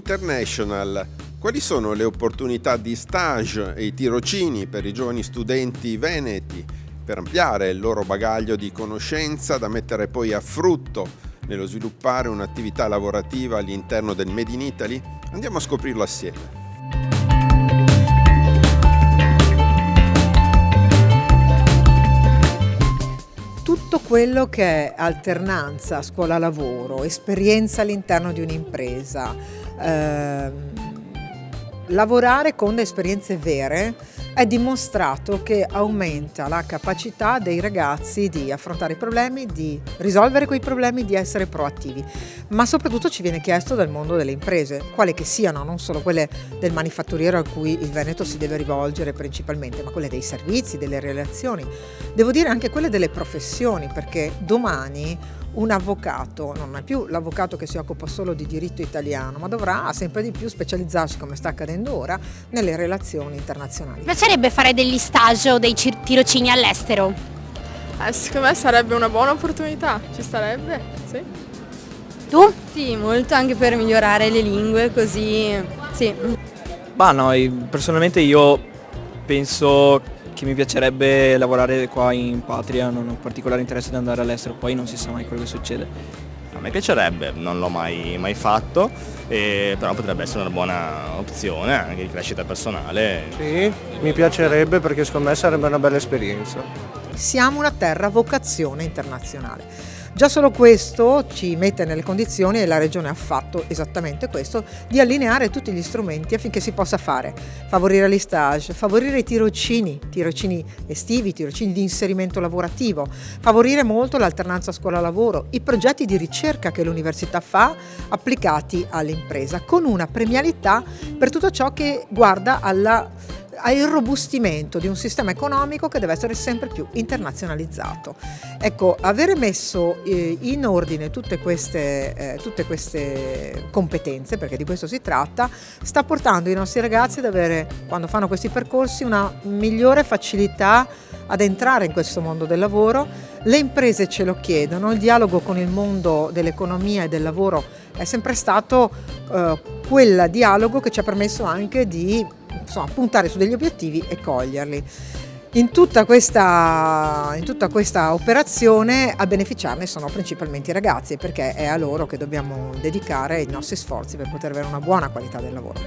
International. Quali sono le opportunità di stage e i tirocini per i giovani studenti veneti per ampliare il loro bagaglio di conoscenza da mettere poi a frutto nello sviluppare un'attività lavorativa all'interno del Made in Italy? Andiamo a scoprirlo assieme. Tutto quello che è alternanza scuola-lavoro, esperienza all'interno di un'impresa, lavorare con esperienze vere è dimostrato che aumenta la capacità dei ragazzi di affrontare i problemi, di risolvere quei problemi, di essere proattivi. Ma soprattutto ci viene chiesto dal mondo delle imprese, quale che siano, non solo quelle del manifatturiero a cui il Veneto si deve rivolgere principalmente, ma quelle dei servizi, delle relazioni. Devo dire anche quelle delle professioni, perché domani un avvocato non è più l'avvocato che si occupa solo di diritto italiano, ma dovrà sempre di più specializzarsi, come sta accadendo ora, nelle relazioni internazionali. Mi piacerebbe fare degli stage o dei tirocini all'estero? Secondo me sarebbe una buona opportunità, ci starebbe, sì. Tu? Sì, molto anche per migliorare le lingue, così sì. Ma no, personalmente io penso che mi piacerebbe lavorare qua in patria, non ho particolare interesse ad andare all'estero, poi non si sa mai quello che succede. A me piacerebbe, non l'ho mai fatto, però potrebbe essere una buona opzione anche di crescita personale. Sì, mi piacerebbe perché secondo me sarebbe una bella esperienza. Siamo una terra a vocazione internazionale. Già solo questo ci mette nelle condizioni, e la Regione ha fatto esattamente questo, di allineare tutti gli strumenti affinché si possa fare, favorire gli stage, favorire i tirocini estivi, tirocini di inserimento lavorativo, favorire molto l'alternanza scuola-lavoro, i progetti di ricerca che l'università fa applicati all'impresa, con una premialità per tutto ciò che guarda al irrobustimento di un sistema economico che deve essere sempre più internazionalizzato. Ecco, avere messo in ordine tutte queste competenze, perché di questo si tratta, sta portando i nostri ragazzi ad avere, quando fanno questi percorsi, una migliore facilità ad entrare in questo mondo del lavoro. Le imprese ce lo chiedono, il dialogo con il mondo dell'economia e del lavoro è sempre stato quel dialogo che ci ha permesso anche di puntare su degli obiettivi e coglierli. In tutta questa operazione a beneficiarne sono principalmente i ragazzi, perché è a loro che dobbiamo dedicare i nostri sforzi per poter avere una buona qualità del lavoro.